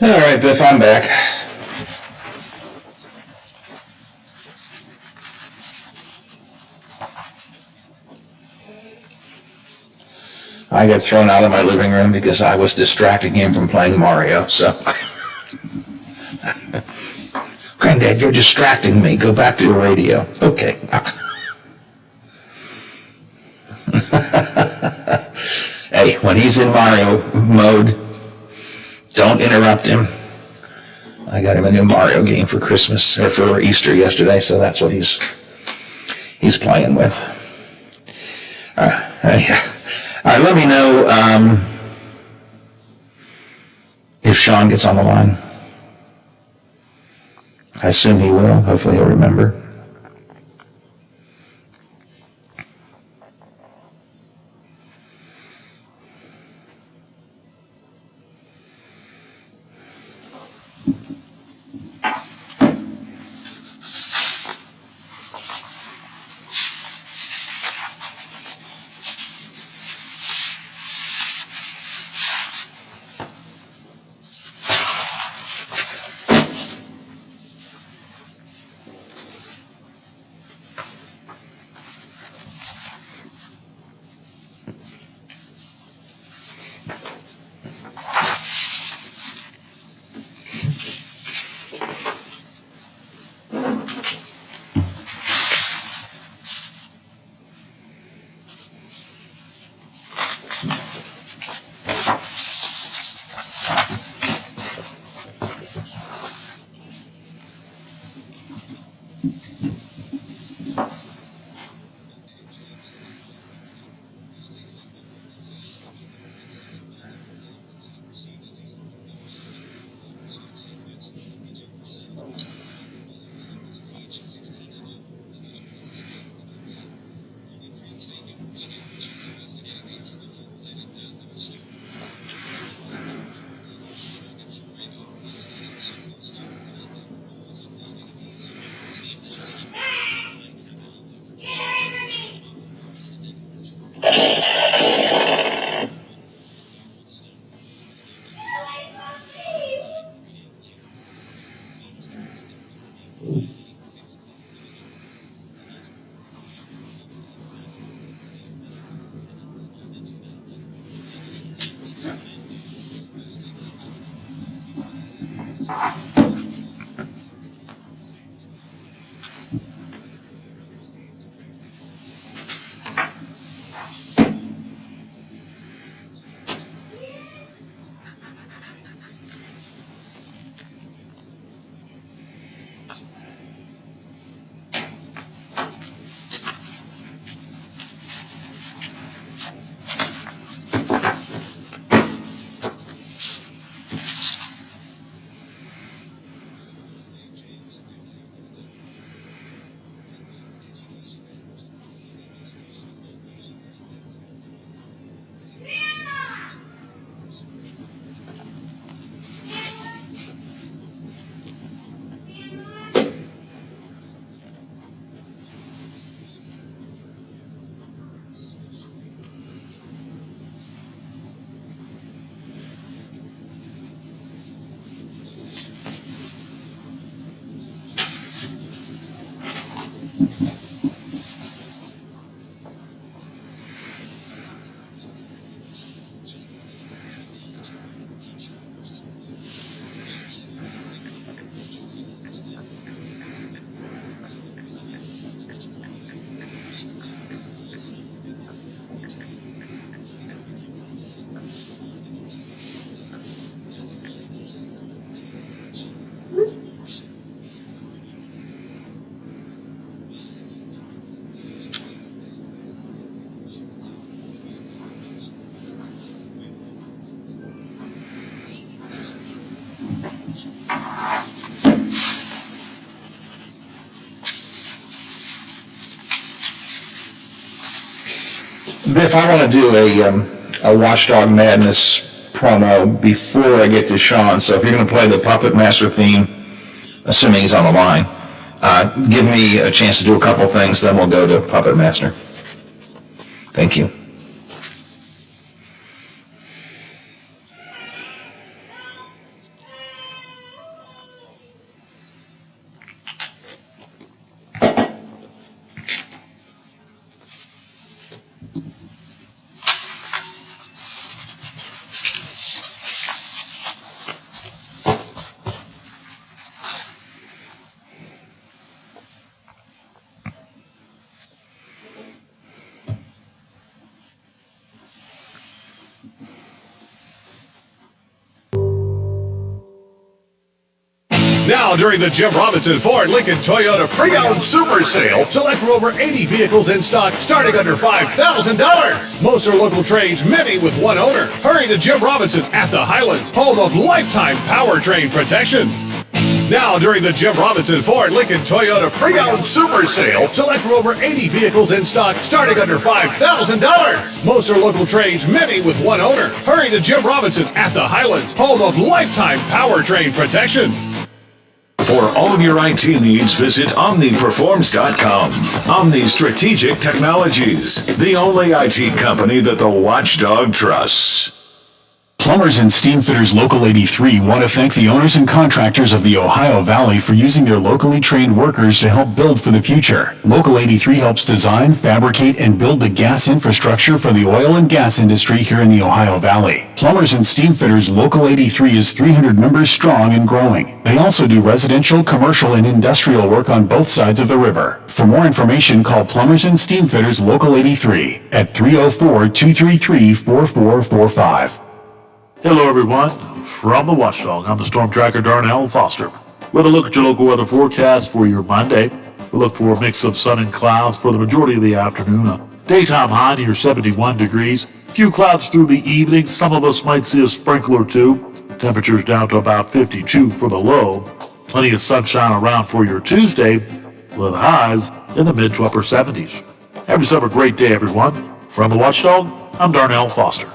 All right, Biff, I'm back. I got thrown out of my living room because I was distracting him from playing Mario, so. Granddad, you're distracting me. Go back to the radio. Okay. Hey, when he's in Mario mode, don't interrupt him. I got him a new Mario game for Christmas, or for Easter yesterday, so that's what he's playing with. All right, let me know if Sean gets on the line. I assume he will. Hopefully he'll remember. Biff, I want to do a Watchdog Madness promo before I get to Sean. So if you're going to play the Puppet Master theme, assuming he's on the line, give me a chance to do a couple things, then we'll go to Puppet Master. Thank you. Now, during the Jim Robinson Ford Lincoln Toyota Pre-Owned Super Sale, select from over 80 vehicles in stock starting under $5,000. Most are local trades, many with one owner. Hurry to Jim Robinson at the Highlands, home of lifetime powertrain protection. Now, during the Jim Robinson Ford Lincoln Toyota Pre-Owned Super Sale, select from over 80 vehicles in stock starting under $5,000. Most are local trades, many with one owner. Hurry to Jim Robinson at the Highlands, home of lifetime powertrain protection. For all of your IT needs, visit OmniPerforms.com. Omni Strategic Technologies, the only IT company that the Watchdog trusts. Plumbers and Steam Fitters Local 83 want to thank the owners and contractors of the Ohio Valley for using their locally trained workers to help build for the future. Local 83 helps design, fabricate, and build the gas infrastructure for the oil and gas industry here in the Ohio Valley. Plumbers and Steam Fitters Local 83 is 300 members strong and growing. They also do residential, commercial, and industrial work on both sides of the river. For more information, call Plumbers and Steam Fitters Local 83 at 304-233-4445. Hello everyone, from the Watchdog, I'm the Storm Tracker Darnell Foster. With a look at your local weather forecast for your Monday, we look for a mix of sun and clouds for the majority of the afternoon. A daytime high near 71 degrees. Few clouds through the evening, some of us might see a sprinkle or two. Temperatures down to about 52 for the low. Plenty of sunshine around for your Tuesday, with highs in the mid to upper 70s. Have yourself a great day everyone. From the Watchdog, I'm Darnell Foster.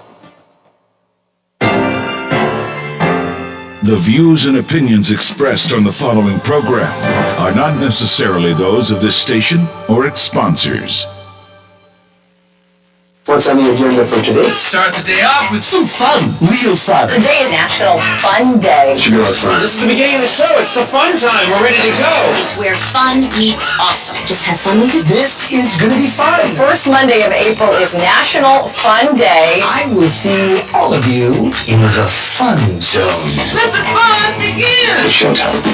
The views and opinions expressed on the following program are not necessarily those of this station or its sponsors. What's on the agenda for today? Start the day off with some fun. Real fun. Today is National Fun Day. Should be a lot of fun. This is the beginning of the show. It's the fun time. We're ready to go. It's where fun meets awesome. Just have fun with it. This is gonna be fun. The first Monday of April is National Fun Day. I will see all of you in the fun zone. Let the fun begin. It's showtime.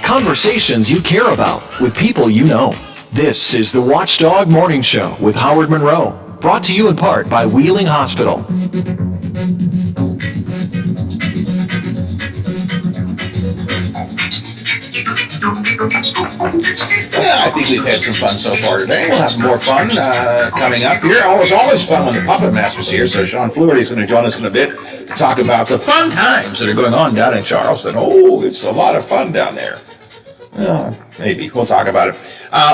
Conversations you care about with people you know. This is the Watchdog Morning Show with Howard Monroe, brought to you in part by Wheeling Hospital. Well, I think we've had some fun so far today. We'll have some more fun coming up here. Always fun when the Puppet Master's here. So Sean Fluharty is going to join us in a bit to talk about the fun times that are going on down in Charleston. Oh, it's a lot of fun down there. Maybe. We'll talk about it.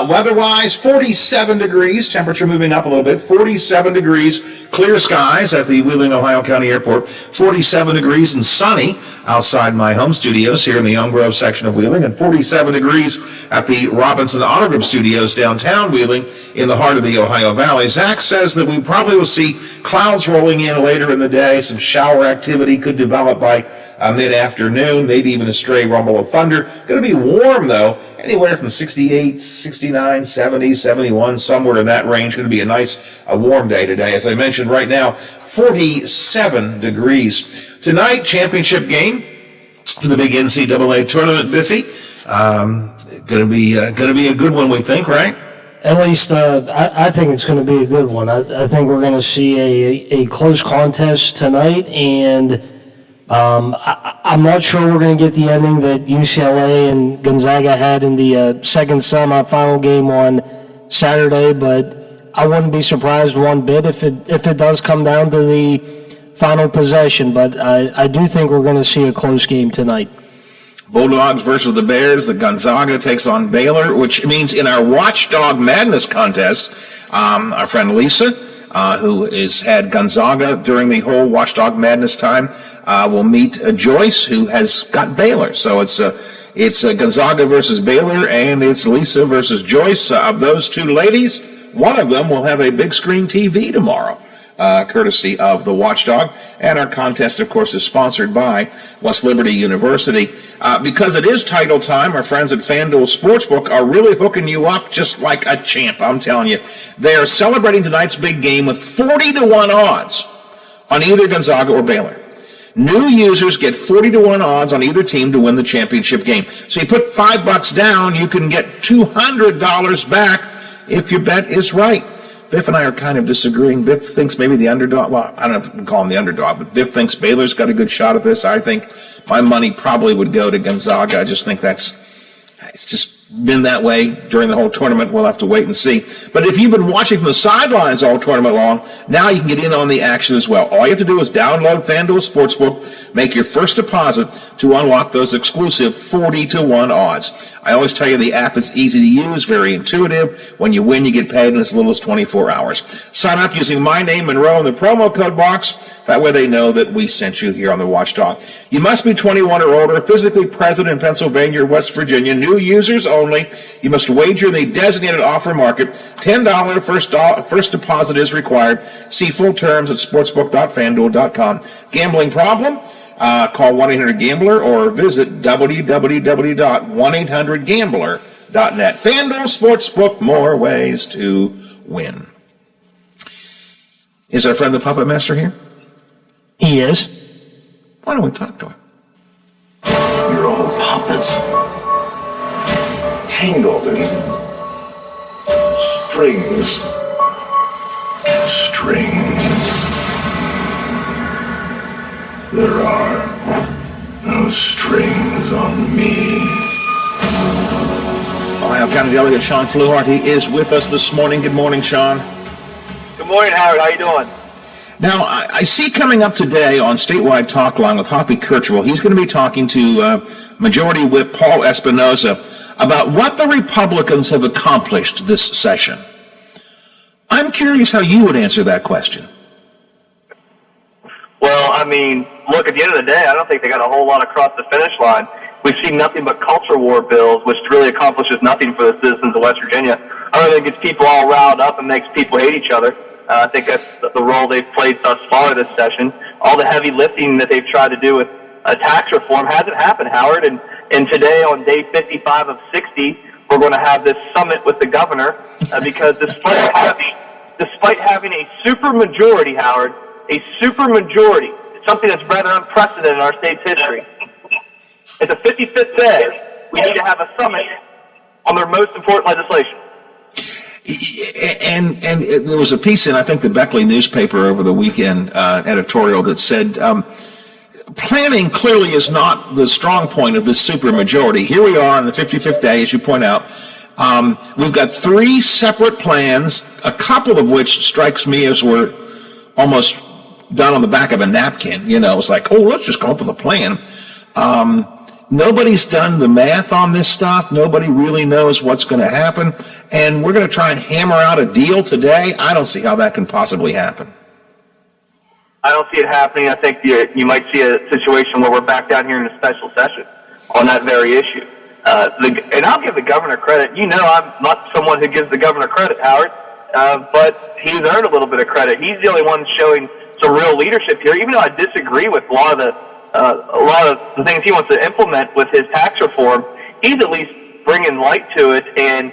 Weather-wise, 47 degrees. Temperature moving up a little bit. 47 degrees. Clear skies at the Wheeling, Ohio County Airport. 47 degrees and sunny outside my home studios here in the Elm Grove section of Wheeling. And 47 degrees at the Robinson Auto Group studios downtown Wheeling in the heart of the Ohio Valley. Zach says that we probably will see clouds rolling in later in the day. Some shower activity could develop by mid-afternoon, maybe even a stray rumble of thunder. Going to be warm, though, anywhere from 68, 69, 70, 71, somewhere in that range. Going to be a nice, warm day today. As I mentioned right now, 47 degrees. Tonight, championship game for the big NCAA tournament, Bitsy. Going to be a good one, we think, right? At least I think it's going to be a good one. I think we're going to see a close contest tonight, and I'm not sure we're going to get the ending that UCLA and Gonzaga had in the second semifinal game on Saturday, but I wouldn't be surprised one bit if it does come down to the final possession. But I do think we're going to see a close game tonight. Bulldogs versus the Bears. The Gonzaga takes on Baylor, which means in our Watchdog Madness contest, our friend Lisa, who has had Gonzaga during the whole Watchdog Madness time, will meet Joyce, who has got Baylor. So it's Gonzaga versus Baylor, and it's Lisa versus Joyce. Of those two ladies, one of them will have a big screen TV tomorrow, courtesy of the Watchdog. And our contest, of course, is sponsored by West Liberty University. Because it is title time, our friends at FanDuel Sportsbook are really hooking you up just like a champ, I'm telling you. They are celebrating tonight's big game with 40-1 odds on either Gonzaga or Baylor. New users get 40-1 odds on either team to win the championship game. So you put $5 down, you can get $200 back if your bet is right. Biff and I are kind of disagreeing. Biff thinks maybe the underdog, well, I don't know if we can call him the underdog, but Biff thinks Baylor's got a good shot at this. I think my money probably would go to Gonzaga. I just think it's just been that way during the whole tournament. We'll have to wait and see. But if you've been watching from the sidelines all tournament long, now you can get in on the action as well. All you have to do is download FanDuel Sportsbook, make your first deposit to unlock those exclusive 40-1 odds. I always tell you the app is easy to use, very intuitive. When you win, you get paid in as little as 24 hours. Sign up using my name, Monroe, in the promo code box. That way they know that we sent you here on the Watchdog. You must be 21 or older, physically present in Pennsylvania or West Virginia, new users only. You must wager in the designated offer market. $10 first deposit is required. See full terms at sportsbook.fanduel.com. Gambling problem? Call 1-800-GAMBLER or visit www.1800gambler.net. FanDuel Sportsbook, more ways to win. Is our friend the Puppet Master here? He is. Why don't we talk to him? You're all puppets. Tangled in strings. There are no strings on me. Ohio County Delegate Sean Fluhart, he is with us this morning. Good morning, Sean. Good morning, Howard. How you doing? Now, I see coming up today on Statewide Talk Line with Hoppy Kirchwell, he's going to be talking to Majority Whip Paul Espinoza about what the Republicans have accomplished this session. I'm curious how you would answer that question. Well, I mean, look, at the end of the day, I don't think they got a whole lot across the finish line. We've seen nothing but culture war bills, which really accomplishes nothing for the citizens of West Virginia, other than gets people all riled up and makes people hate each other. I think that's the role they've played thus far this session. All the heavy lifting that they've tried to do with tax reform hasn't happened, Howard. And today, on day 55 of 60, we're going to have this summit with the governor because despite having a supermajority, Howard, a supermajority, something that's rather unprecedented in our state's history. It's the 55th day. We need to have a summit on their most important legislation. And there was a piece in, I think, the Beckley newspaper over the weekend, editorial that said, planning clearly is not the strong point of this supermajority. Here we are on the 55th day, as you point out. We've got three separate plans, a couple of which strikes me as were almost done on the back of a napkin. You know, it's like, oh, let's just come up with a plan. Nobody's done the math on this stuff. Nobody really knows what's going to happen. And we're going to try and hammer out a deal today. I don't see how that can possibly happen. I don't see it happening. I think you might see a situation where we're back down here in a special session on that very issue. And I'll give the governor credit. You know, I'm not someone who gives the governor credit, Howard, but he's earned a little bit of credit. He's the only one showing some real leadership here, even though I disagree with a lot of the things he wants to implement with his tax reform. He's at least bringing light to it and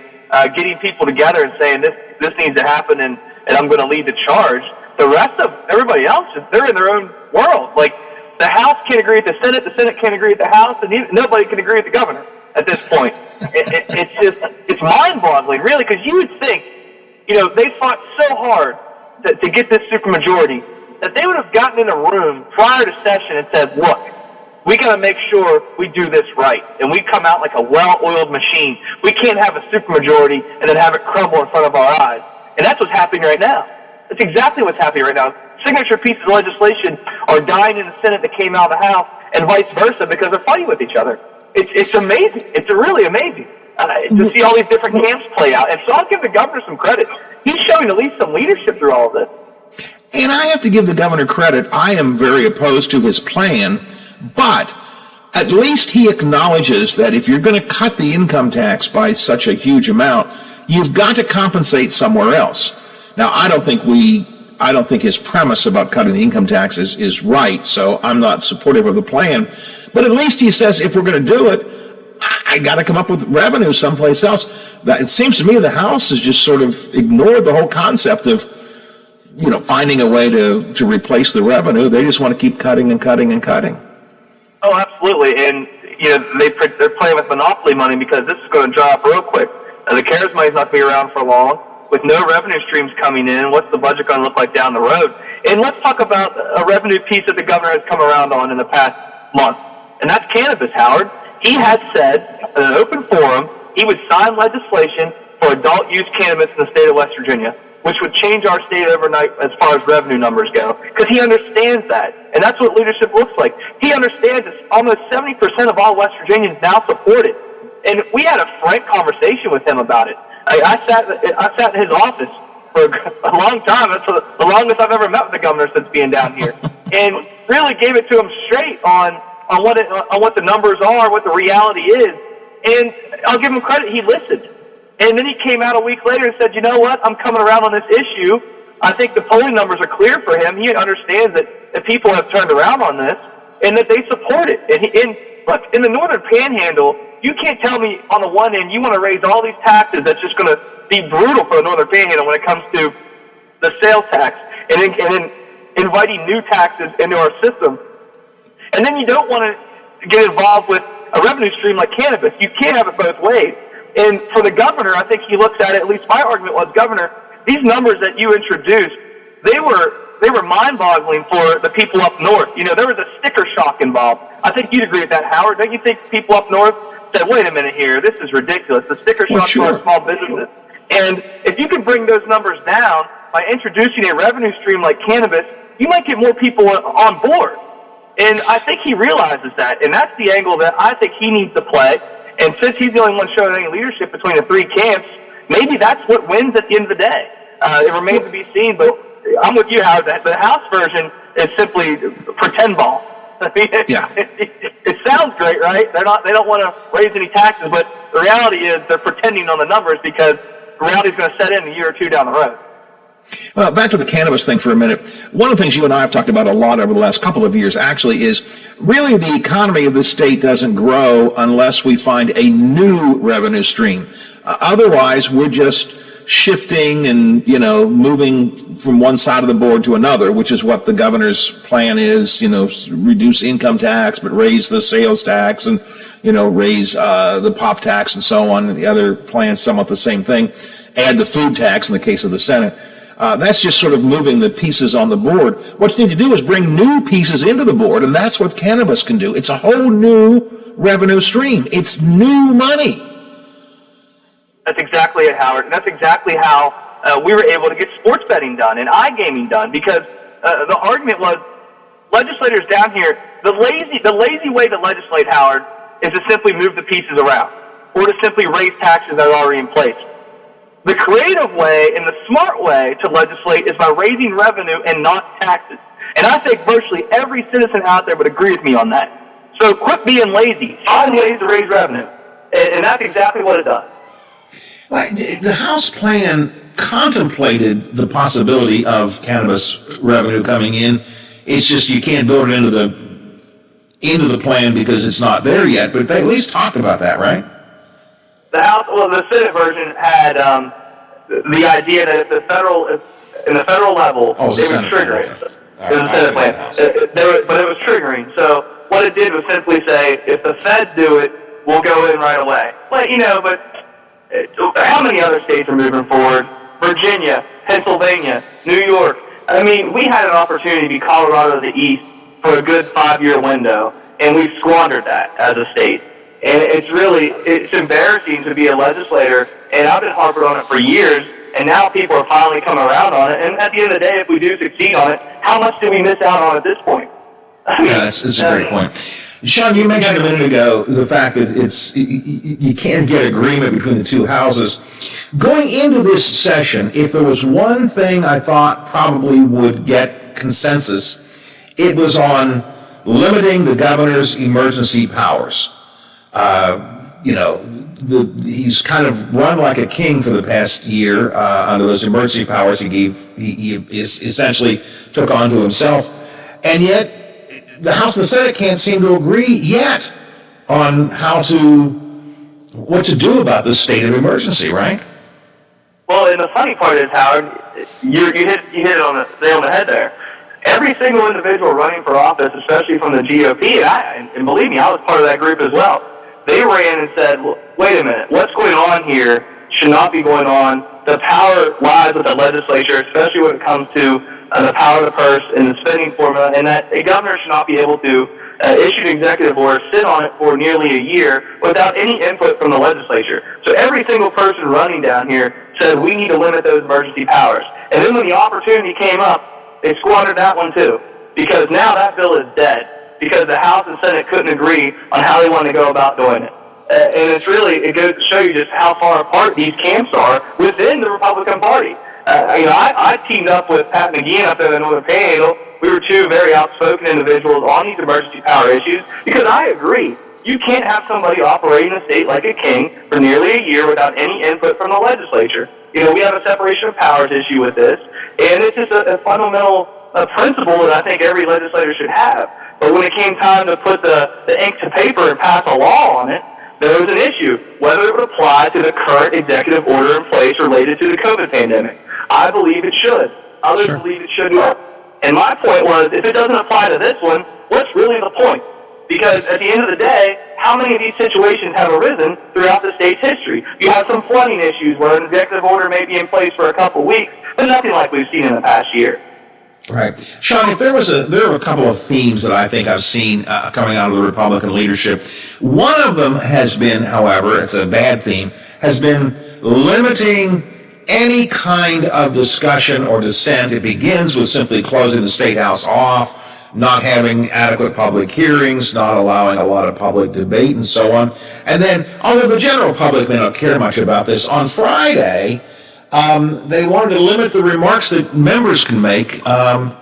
getting people together and saying this needs to happen, and I'm going to lead the charge. The rest of everybody else, they're in their own world. Like, the House can't agree with the Senate can't agree with the House, and nobody can agree with the governor at this point. It's mind-boggling, really, because you would think, you know, they fought so hard to get this supermajority that they would have gotten in a room prior to session and said, look, we got to make sure we do this right, and we come out like a well-oiled machine. We can't have a supermajority and then have it crumble in front of our eyes. And that's what's happening right now. That's exactly what's happening right now. Signature pieces of legislation are dying in the Senate that came out of the House, and vice versa, because they're fighting with each other. It's amazing. It's really amazing to see all these different camps play out. And so I'll give the governor some credit. He's showing at least some leadership through all of this. And I have to give the governor credit. I am very opposed to his plan, but at least he acknowledges that if you're going to cut the income tax by such a huge amount, you've got to compensate somewhere else. Now, I don't think his premise about cutting the income tax is right, so I'm not supportive of the plan. But at least he says, if we're going to do it, I got to come up with revenue someplace else. It seems to me the House has just sort of ignored the whole concept of, you know, finding a way to replace the revenue. They just want to keep cutting and cutting and cutting. Oh, absolutely. And, you know, they're playing with monopoly money because this is going to dry up real quick. The CARES money's not going to be around for long. With no revenue streams coming in, what's the budget going to look like down the road? And let's talk about a revenue piece that the governor has come around on in the past month, and that's cannabis, Howard. He has said in an open forum he would sign legislation for adult use cannabis in the state of West Virginia, which would change our state overnight as far as revenue numbers go, because he understands that, and that's what leadership looks like. He understands that almost 70% of all West Virginians now support it, and we had a frank conversation with him about it. I sat in his office for a long time. That's the longest I've ever met with the governor since being down here, and really gave it to him straight on what the numbers are, what the reality is. And I'll give him credit; he listened. And then he came out a week later and said, "You know what? I'm coming around on this issue. I think the polling numbers are clear for him. He understands that people have turned around on this and that they support it." And look, in the Northern Panhandle, you can't tell me on the one end you want to raise all these taxes that's just going to be brutal for the Northern Panhandle when it comes to the sales tax and then inviting new taxes into our system. And then you don't want to get involved with a revenue stream like cannabis. You can't have it both ways. And for the governor, I think he looks at it, at least my argument was, Governor, these numbers that you introduced, they were mind-boggling for the people up north. You know, there was a sticker shock involved. I think you'd agree with that, Howard. Don't you think people up north said, wait a minute here, this is ridiculous. The sticker shock for our small businesses. And if you can bring those numbers down by introducing a revenue stream like cannabis, you might get more people on board. And I think he realizes that, and that's the angle that I think he needs to play. And since he's the only one showing any leadership between the three camps, maybe that's what wins at the end of the day. It remains to be seen, but I'm with you, Howard. The House version is simply pretend ball. I mean, it sounds great, right? They don't want to raise any taxes, but the reality is they're pretending on the numbers because reality is going to set in a year or two down the road. Well, back to the cannabis thing for a minute. One of the things you and I have talked about a lot over the last couple of years actually is really the economy of the state doesn't grow unless we find a new revenue stream. Otherwise, we're just shifting and, moving from one side of the board to another, which is what the governor's plan is, reduce income tax, but raise the sales tax and, raise the pop tax and so on. And the other plans, somewhat the same thing. Add the food tax in the case of the Senate. That's just sort of moving the pieces on the board. What you need to do is bring new pieces into the board, and that's what cannabis can do. It's a whole new revenue stream. It's new money. That's exactly it, Howard. And that's exactly how we were able to get sports betting done and iGaming done, because the argument was legislators down here, the lazy way to legislate, Howard, is to simply move the pieces around or to simply raise taxes that are already in place. The creative way and the smart way to legislate is by raising revenue and not taxes. And I think virtually every citizen out there would agree with me on that. So quit being lazy. Find ways to raise revenue. And that's exactly what it does. Well, the House plan contemplated the possibility of cannabis revenue coming in. It's just you can't build it into the plan because it's not there yet. But they at least talked about that, right? The Senate version had the idea that in the federal level, they would trigger it. It was the Senate plan. But it was triggering. So what it did was simply say, if the feds do it, we'll go in right away. But how many other states are moving forward? Virginia, Pennsylvania, New York. I mean, we had an opportunity to be Colorado to the east for a good 5-year window, and we've squandered that as a state. And it's embarrassing to be a legislator, and I've been harping on it for years, and now people are finally coming around on it. And at the end of the day, if we do succeed on it, how much did we miss out on at this point? That's a great point. Sean, you mentioned a minute ago the fact that you can't get agreement between the two houses. Going into this session, if there was one thing I thought probably would get consensus, it was on limiting the governor's emergency powers. He's kind of run like a king for the past year under those emergency powers he essentially took on to himself. And yet, the House and the Senate can't seem to agree yet on what to do about this state of emergency, right? Well, and the funny part is, Howard, you hit it on the nail on the head there. Every single individual running for office, especially from the GOP, and believe me, I was part of that group as well. They ran and said, well, wait a minute, what's going on here? should not be going on. The power lies with the legislature, especially when it comes to the power of the purse and the spending formula, and that a governor should not be able to issue an executive order, sit on it for nearly a year without any input from the legislature. So every single person running down here said we need to limit those emergency powers. And then when the opportunity came up, they squandered that one too, because now that bill is dead, because the House and Senate couldn't agree on how they wanted to go about doing it. And it goes to show you just how far apart these camps are within the Republican Party. I teamed up with Pat McGeehan up in the Northern Panhandle. We were two very outspoken individuals on these emergency power issues, because I agree. You can't have somebody operating the state like a king for nearly a year without any input from the legislature. We have a separation of powers issue with this, and it's just a fundamental principle that I think every legislator should have. But when it came time to put the ink to paper and pass a law on it, there was an issue, whether it would apply to the current executive order in place related to the COVID pandemic. I believe it should. Others believe it should not. And my point was, if it doesn't apply to this one, what's really the point? Because at the end of the day, how many of these situations have arisen throughout the state's history? You have some flooding issues where an executive order may be in place for a couple of weeks, but nothing like we've seen in the past year. Right. Sean, if there were a couple of themes that I think I've seen coming out of the Republican leadership. One of them has been, however, it's a bad theme, has been limiting any kind of discussion or dissent. It begins with simply closing the State House off, not having adequate public hearings, not allowing a lot of public debate, and so on. And then, although the general public may not care much about this, on Friday, they wanted to limit the remarks that members can make on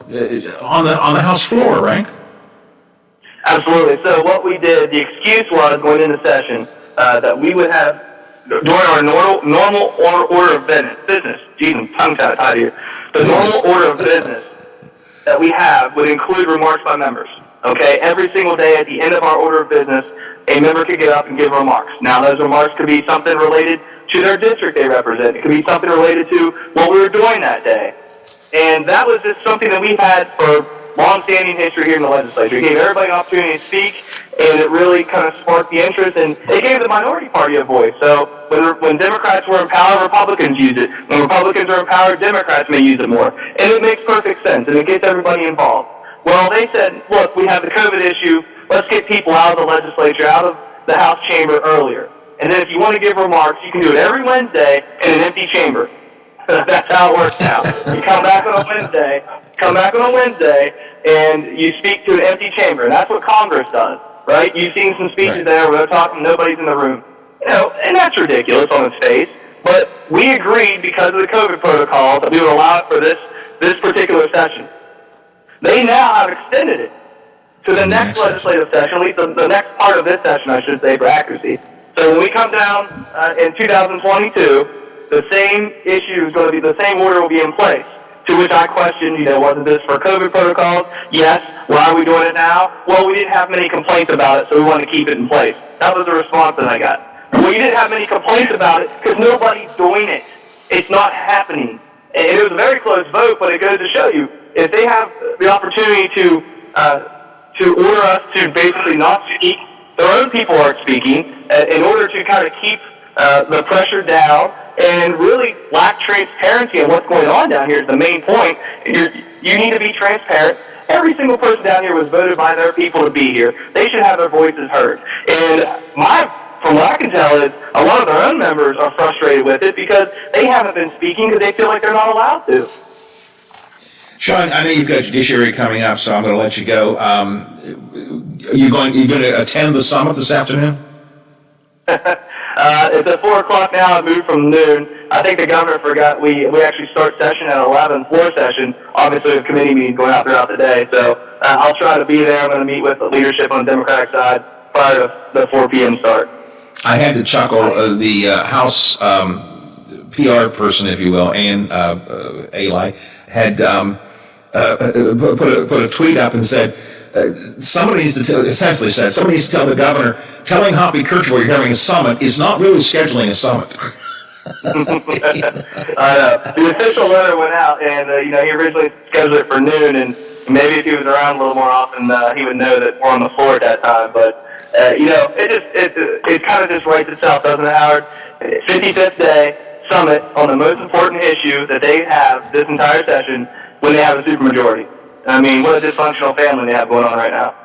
the House floor, right? Absolutely. So what we did, the excuse was going into session that we would have, during our normal order of business, geez, I'm tongue-tied here, the normal order of business that we have would include remarks by members. Okay? Every single day at the end of our order of business, a member could get up and give remarks. Now, those remarks could be something related to their district they represent. It could be something related to what we were doing that day. And that was just something that we've had for long-standing history here in the legislature. It gave everybody an opportunity to speak, and it really kind of sparked the interest, and it gave the minority party a voice. So when Democrats were in power, Republicans used it. When Republicans are in power, Democrats may use it more. And it makes perfect sense, and it gets everybody involved. Well, they said, look, we have the COVID issue. Let's get people out of the legislature, out of the House chamber earlier. And then if you want to give remarks, you can do it every Wednesday in an empty chamber. That's how it works now. You come back on a Wednesday, and you speak to an empty chamber. And that's what Congress does, right? You've seen some speeches there where they're talking, nobody's in the room. And that's ridiculous on its face. But we agreed, because of the COVID protocols, that we would allow it for this particular session. They now have extended it to the next legislative session, at least the next part of this session, I should say, for accuracy. So when we come down in 2022, the same issue is going to be, the same order will be in place. To which I questioned, wasn't this for COVID protocols? Yes. Why are we doing it now? Well, we didn't have many complaints about it, so we wanted to keep it in place. That was the response that I got. Well, you didn't have many complaints about it because nobody's doing it. It's not happening. And it was a very close vote, but it goes to show you, if they have the opportunity to order us to basically not speak, their own people aren't speaking, in order to kind of keep the pressure down and really lack transparency on what's going on down here is the main point. You need to be transparent. Every single person down here was voted by their people to be here. They should have their voices heard. And from what I can tell is a lot of their own members are frustrated with it because they haven't been speaking because they feel like they're not allowed to. Sean, I know you've got Judiciary coming up, so I'm going to let you go. You going to attend the summit this afternoon? It's at 4 o'clock now. It moved from noon. I think the governor forgot we actually start session at 11, floor session. Obviously, we have committee meetings going out throughout the day. So I'll try to be there. I'm going to meet with the leadership on the Democratic side prior to the 4 p.m. start. I had to chuckle. The House PR person, if you will, Ann Eli, had put a tweet up and said, somebody needs to tell the governor, telling Hoppy Kercheval you're having a summit is not really scheduling a summit. The official letter went out, and he originally scheduled it for noon, and maybe if he was around a little more often, he would know that we're on the floor at that time. But it kind of just writes itself, doesn't it, Howard? 55th day summit on the most important issue that they have this entire session when they have a supermajority. I mean, what a dysfunctional family they have going on right now.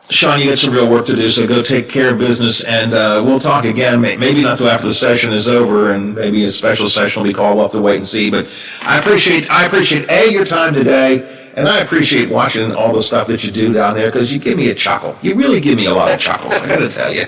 Sean, you got some real work to do, so go take care of business, and we'll talk again, maybe not till after the session is over, and maybe a special session will be called. We'll have to wait and see, but I appreciate your time today, and I appreciate watching all the stuff that you do down there, because you give me a chuckle. You really give me a lot of chuckles, I gotta tell you.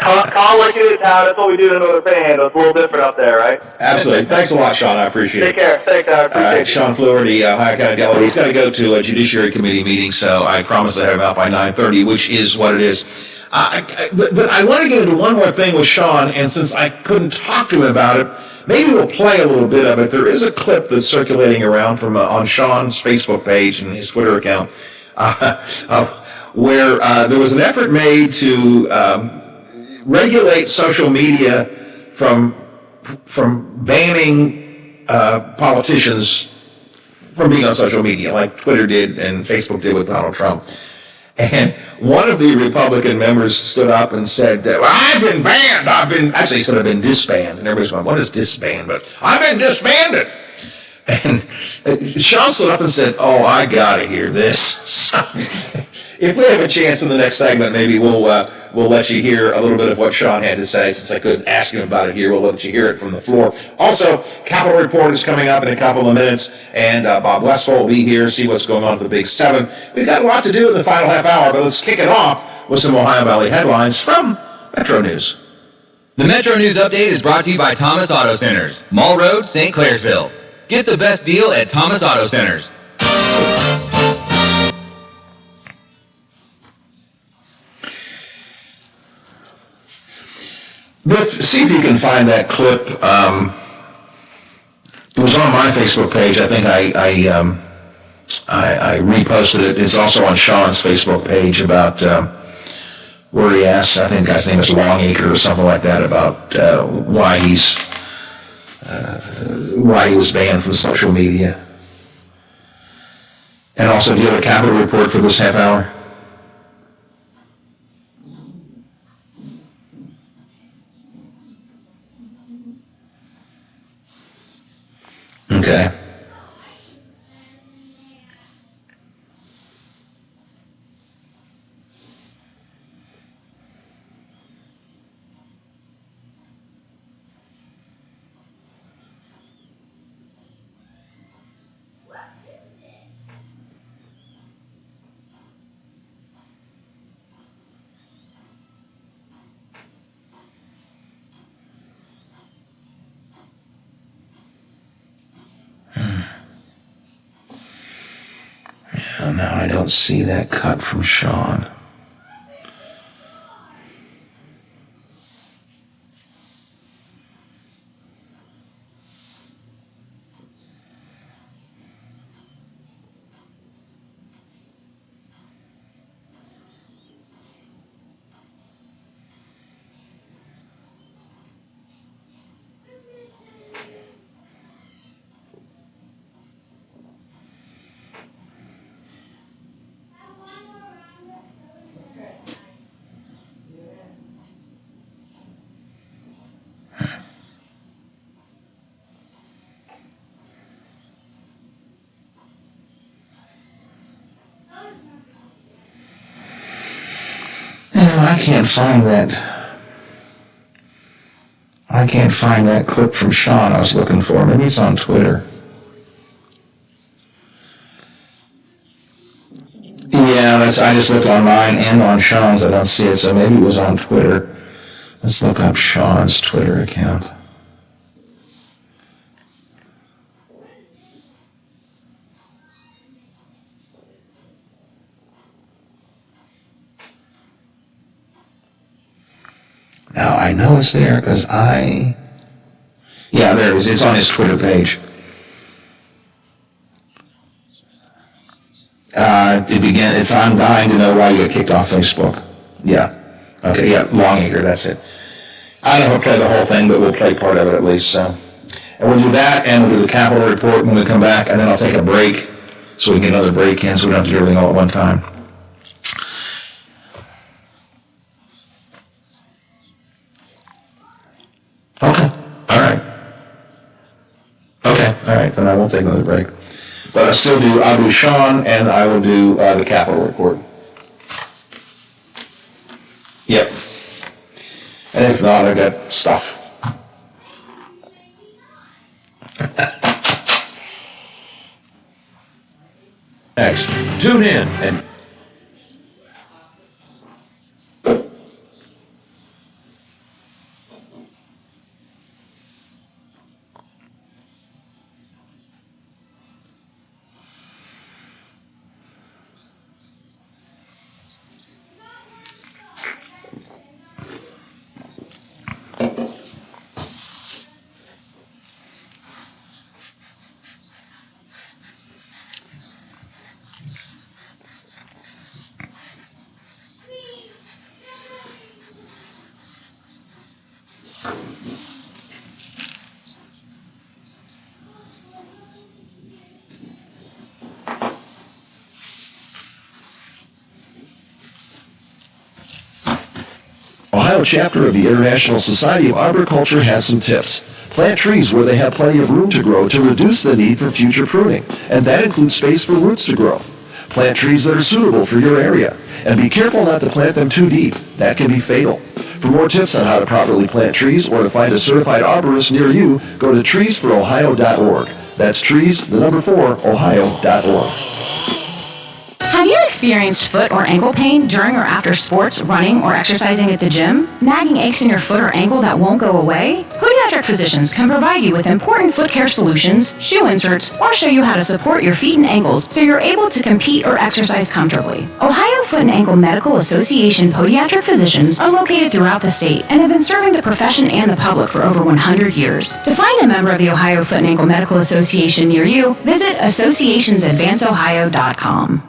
Call like it is, Howard. That's what we do in another fan. It's a little different up there, right? Absolutely. Thanks a lot, Sean. I appreciate it. Take care. Thanks, Howard. Appreciate it. Sean Fluharty, Ohio County Delegate. He's got to go to a Judiciary Committee meeting, so I promise to have him out by 9:30, which is what it is. But I want to get into one more thing with Sean, and since I couldn't talk to him about it, maybe we'll play a little bit of it. There is a clip that's circulating around from on Sean's Facebook page and his Twitter account where there was an effort made to regulate social media from banning politicians from being on social media, like Twitter did and Facebook did with Donald Trump. And one of the Republican members stood up and said, well, I've been banned. I've been disbanded. And everybody's going, what is disband? But I've been disbanded. And Sean stood up and said, oh, I got to hear this. If we have a chance in the next segment, maybe we'll let you hear a little bit of what Sean had to say. Since I couldn't ask him about it here, we'll let you hear it from the floor. Also, Capitol Report is coming up in a couple of minutes, and Bob Westphal will be here, see what's going on at the Big 7. We've got a lot to do in the final half hour, but let's kick it off with some Ohio Valley headlines from Metro News. The Metro News Update is brought to you by Thomas Auto Centers, Mall Road, St. Clairsville. Get the best deal at Thomas Auto Centers. Biff, see if you can find that clip. It was on my Facebook page. I think I reposted it. It's also on Sean's Facebook page about where he asks, I think the guy's name is Longacre or something like that, about why he was banned from social media. And also, do you have a Capitol report for this half hour? Okay. No, I don't see that cut from Sean. I can't find that clip from Sean I was looking for. Maybe it's on Twitter. Yeah, I just looked on mine and on Sean's. I don't see it, so maybe it was on Twitter. Let's look up Sean's Twitter account. Now, I know it's there because yeah, there it is. It's on his Twitter page. It's I'm dying to know why you got kicked off Facebook. Yeah. Okay, yeah, Longacre, that's it. I don't know if we'll play the whole thing, but we'll play part of it at least. So, and we'll do that, and we'll do the Capitol report when we come back, and then I'll take a break so we can get another break in so we don't have to do everything all at one time. Okay, all right. Okay, all right, then I won't take another break. But I'll do Sean, and I will do the capital report. Yep. And if not, I got stuff. Next, tune in and Ohio chapter of the International Society of Arboriculture has some tips. Plant trees where they have plenty of room to grow to reduce the need for future pruning, and that includes space for roots to grow. Plant trees that are suitable for your area, and be careful not to plant them too deep. That can be fatal. For more tips on how to properly plant trees or to find a certified arborist near you, go to treesforohio.org. That's Ohio.org. Have you experienced foot or ankle pain during or after sports, running, or exercising at the gym? Nagging aches in your foot or ankle that won't go away? Podiatric physicians can provide you with important foot care solutions, shoe inserts, or show you how to support your feet and ankles so you're able to compete or exercise comfortably. Ohio Foot and Ankle Medical Association podiatric physicians are located throughout the state and have been serving the profession and the public for over 100 years. To find a member of the Ohio Foot and Ankle Medical Association near you, visit associationsadvanceohio.com.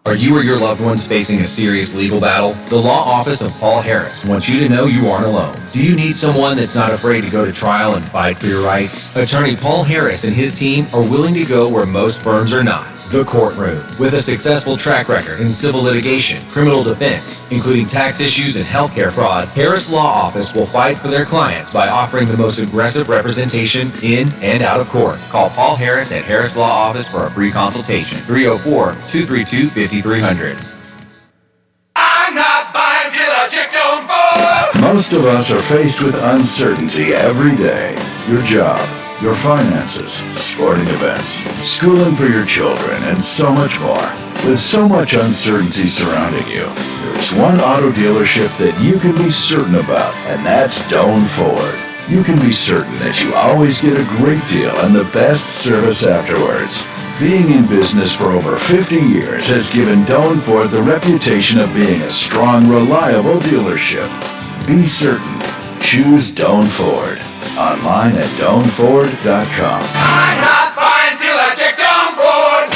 Are you or your loved ones facing a serious legal battle? The law office of Paul Harris wants you to know you aren't alone. Do you need someone that's not afraid to go to trial and fight for your rights? Attorney Paul Harris and his team are willing to go where most firms are not. The courtroom. With a successful track record in civil litigation, criminal defense, including tax issues and healthcare fraud, Harris Law Office will fight for their clients by offering the most aggressive representation in and out of court. Call Paul Harris at Harris Law Office for a free consultation. 304-232-5300. I'm not buying till a chick don't fall. Most of us are faced with uncertainty every day. Your job, your finances, sporting events, schooling for your children, and so much more. With so much uncertainty surrounding you, there's one auto dealership that you can be certain about, and that's Doan Ford. You can be certain that you always get a great deal and the best service afterwards. Being in business for over 50 years has given Doan Ford the reputation of being a strong, reliable dealership. Be certain. Choose Doan Ford. Online at DoanFord.com. I'm not buying till I check Doan Ford.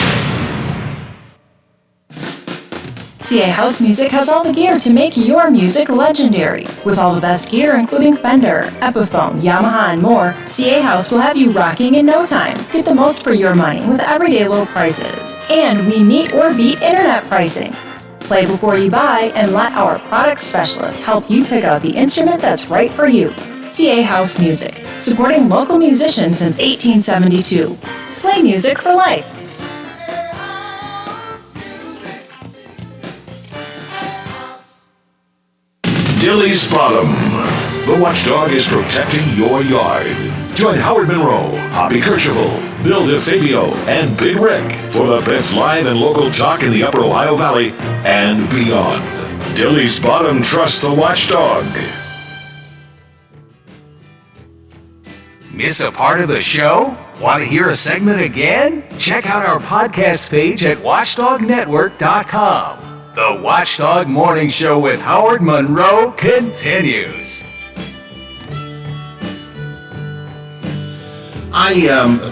CA House Music has all the gear to make your music legendary. With all the best gear, including Fender, Epiphone, Yamaha, and more, CA House will have you rocking in no time. Get the most for your money with everyday low prices. And we meet or beat internet pricing. Play before you buy and let our product specialists help you pick out the instrument that's right for you. CA House Music, supporting local musicians since 1872. Play music for life. Dilly's Bottom. The watchdog is protecting your yard. Join Howard Monroe, Hoppy Kercheval, Bill DeFabio, and Big Rick for the best live and local talk in the Upper Ohio Valley and beyond. Dilly's Bottom trusts the watchdog. Miss a part of the show? Want to hear a segment again? Check out our podcast page at watchdognetwork.com. The Watchdog Morning Show with Howard Monroe continues. I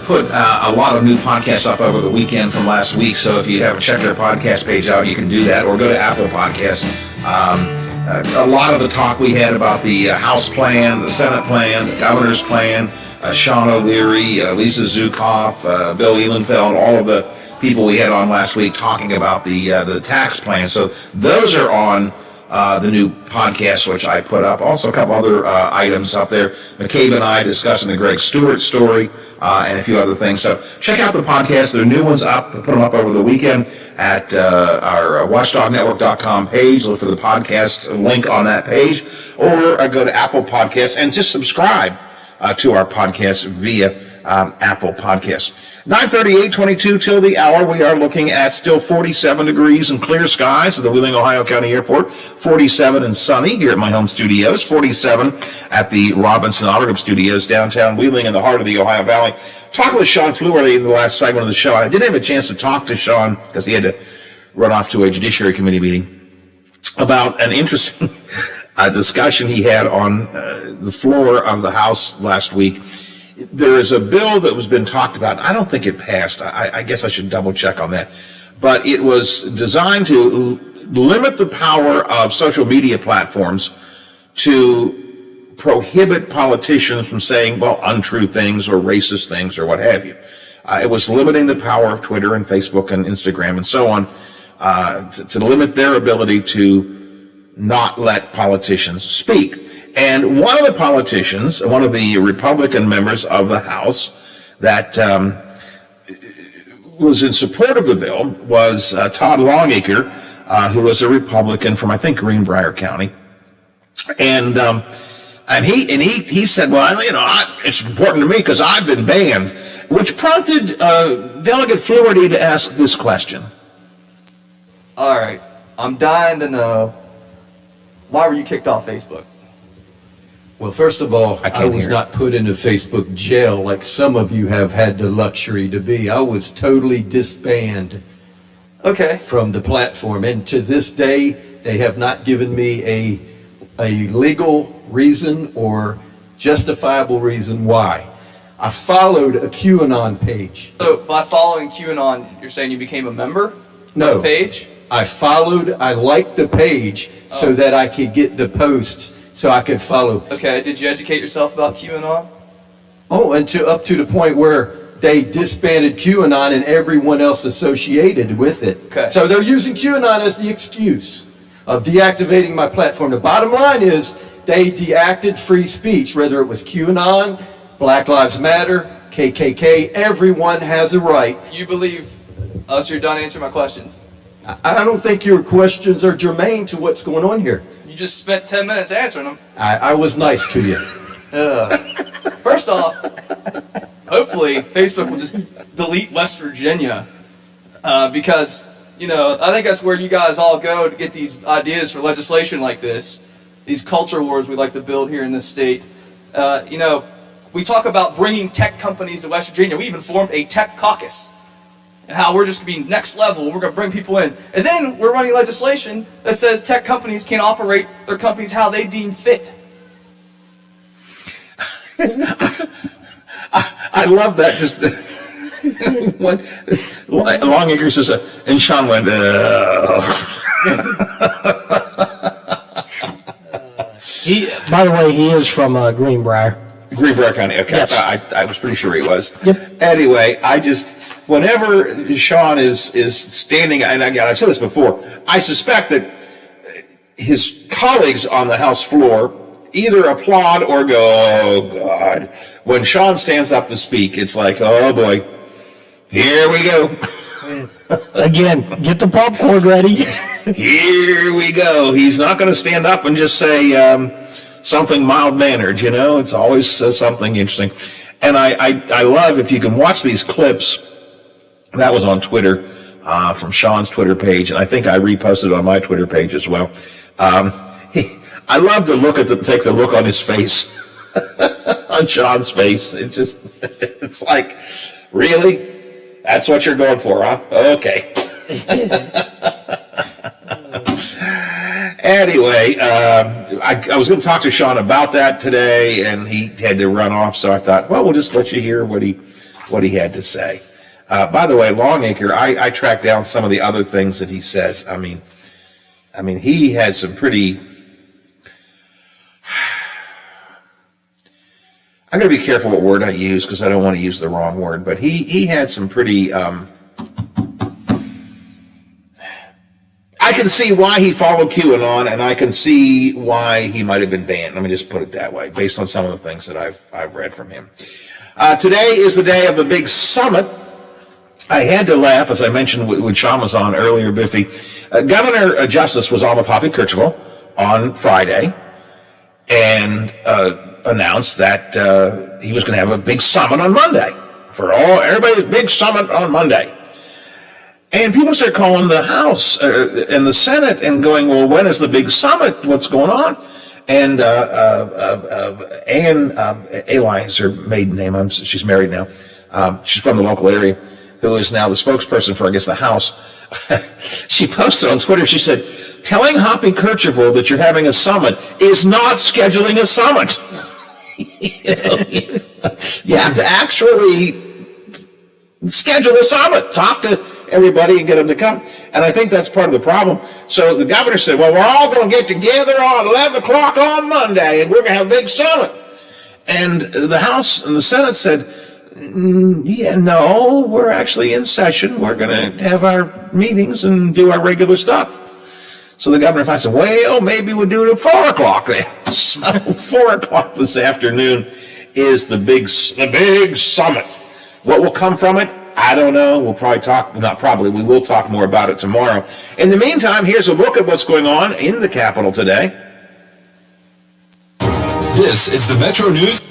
put a lot of new podcasts up over the weekend from last week, so if you haven't checked our podcast page out, you can do that, or go to Apple Podcasts. A lot of the talk we had about the House plan, the Senate plan, the governor's plan, Sean O'Leary, Lisa Zukoff, Bill Ehlenfeld, all of the people we had on last week talking about the tax plan. So those are on the new podcast, which I put up. Also, a couple other items up there. McCabe and I discussing the Greg Stewart story and a few other things. So check out the podcast. There are new ones up. I put them up over the weekend at our watchdognetwork.com page. Look for the podcast link on that page. Or go to Apple Podcasts and just subscribe to our podcast via Apple Podcasts. 9:38:22 till the hour. We are looking at still 47 degrees and clear skies at the Wheeling, Ohio County Airport. 47 and sunny here at my home studios. 47 at the Robinson Auto Group Studios downtown Wheeling in the heart of the Ohio Valley. Talking with Sean Fluharty in the last segment of the show. I didn't have a chance to talk to Sean because he had to run off to a Judiciary Committee meeting about an interesting discussion he had on the floor of the House last week. There is a bill that was been talked about. I don't think it passed. I guess I should double check on that. But it was designed to limit the power of social media platforms to prohibit politicians from saying, well, untrue things or racist things or what have you. It was limiting the power of Twitter and Facebook and Instagram and so on to limit their ability to not let politicians speak. And one of the politicians, one of the Republican members of the House that was in support of the bill was Todd Longacre, who was a Republican from, I think, Greenbrier County. And he said, well, it's important to me because I've been banned, which prompted Delegate Fluharty to ask this question. All right, I'm dying to know, why were you kicked off Facebook? Well, first of all, I was not put into Facebook jail like some of you have had the luxury to be. I was totally disbanded from the platform. And to this day, they have not given me a legal reason or justifiable reason why. I followed a QAnon page. So by following QAnon, you're saying you became a member of the page? I liked the page so that I could get the posts so I could follow. Okay, did you educate yourself about QAnon? Oh, and up to the point where they disbanded QAnon and everyone else associated with it. Okay. So they're using QAnon as the excuse of deactivating my platform. The bottom line is they deactivated free speech, whether it was QAnon, Black Lives Matter, KKK, everyone has a right. You believe, so you're done answering my questions? I don't think your questions are germane to what's going on here. You just spent 10 minutes answering them. I was nice to you. First off, hopefully Facebook will just delete West Virginia because, I think that's where you guys all go to get these ideas for legislation like this, these culture wars we like to build here in this state. We talk about bringing tech companies to West Virginia. We even formed a tech caucus. And how we're just going to be next level, we're going to bring people in. And then we're running legislation that says tech companies can operate their companies how they deem fit. I love that. Just Longacre says, and Sean went, By the way, he is from Greenbrier. Greenbrier County, okay. Yes. I was pretty sure he was. Yep. Anyway, whenever Sean is standing, and again, I've said this before, I suspect that his colleagues on the House floor either applaud or go, oh, God. When Sean stands up to speak, it's like, oh, boy, here we go. Again, get the popcorn ready. Here we go. He's not going to stand up and just say something mild-mannered, It's always something interesting. And I love, if you can watch these clips, that was on Twitter, from Sean's Twitter page, and I think I reposted it on my Twitter page as well. I love to take the look on his face, on Sean's face. It's like, really? That's what you're going for, huh? Okay. Anyway, I was going to talk to Sean about that today, and he had to run off, so I thought, well, we'll just let you hear what he had to say. By the way, Longacre, I tracked down some of the other things that he says. I mean, he had some pretty. I'm going to be careful what word I use because I don't want to use the wrong word. But he had some pretty. I can see why he followed QAnon, and I can see why he might have been banned. Let me just put it that way, based on some of the things that I've read from him. Today is the day of the big summit. I had to laugh, as I mentioned when Sean was on earlier, Biffy. Governor Justice was on with Hoppy Kercheval on Friday and announced that he was going to have a big summit on Monday. For everybody's big summit on Monday. And people start calling the House and the Senate and going, well, when is the big summit? What's going on? And Ann Eli is her maiden name. She's married now. She's from the local area, who is now the spokesperson for, I guess, the House. She posted on Twitter, she said, telling Hoppy Kercheval that you're having a summit is not scheduling a summit. You have to actually schedule a summit, talk to everybody and get them to come. And I think that's part of the problem. So the governor said, well, we're all going to get together on 11 o'clock on Monday, and we're going to have a big summit. And the House and the Senate said, yeah, no, we're actually in session. We're going to have our meetings and do our regular stuff. So the governor finally said, well, maybe we'll do it at 4 o'clock then. So 4 o'clock this afternoon is the big summit. What will come from it? I don't know. We'll probably we will talk more about it tomorrow. In the meantime, here's a look at what's going on in the Capitol today. This is the Metro News.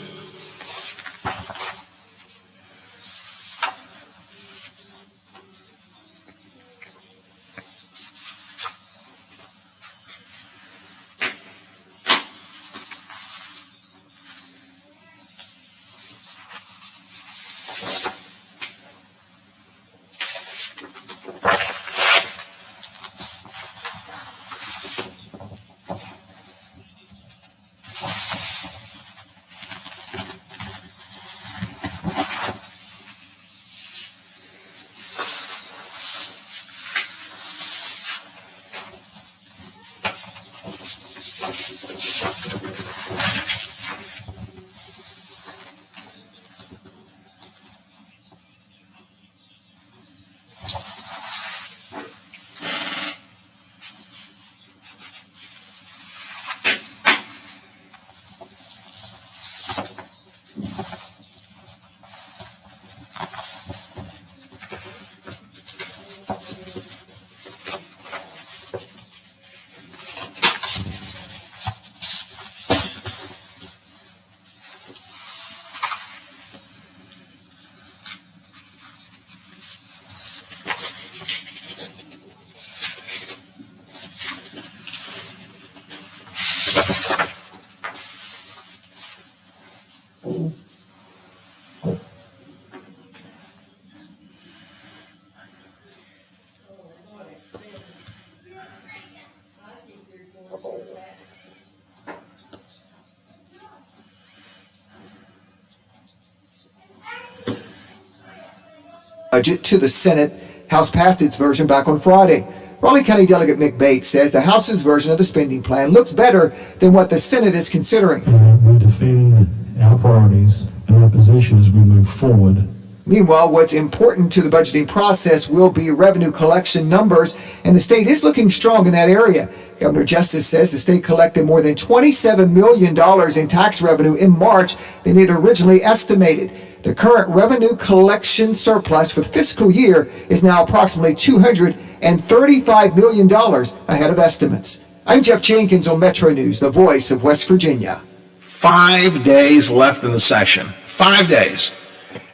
Budget to the Senate. House passed its version back on Friday. Raleigh County Delegate Mick Bates says the House's version of the spending plan looks better than what the Senate is considering. And we defend our priorities and our position as we move forward. Meanwhile, what's important to the budgeting process will be revenue collection numbers, and the state is looking strong in that area. Governor Justice says the state collected more than $27 million in tax revenue in March than it originally estimated. The current revenue collection surplus for the fiscal year is now approximately $235 million ahead of estimates. I'm Jeff Jenkins on Metro News, the voice of West Virginia. 5 days left in the session. 5 days.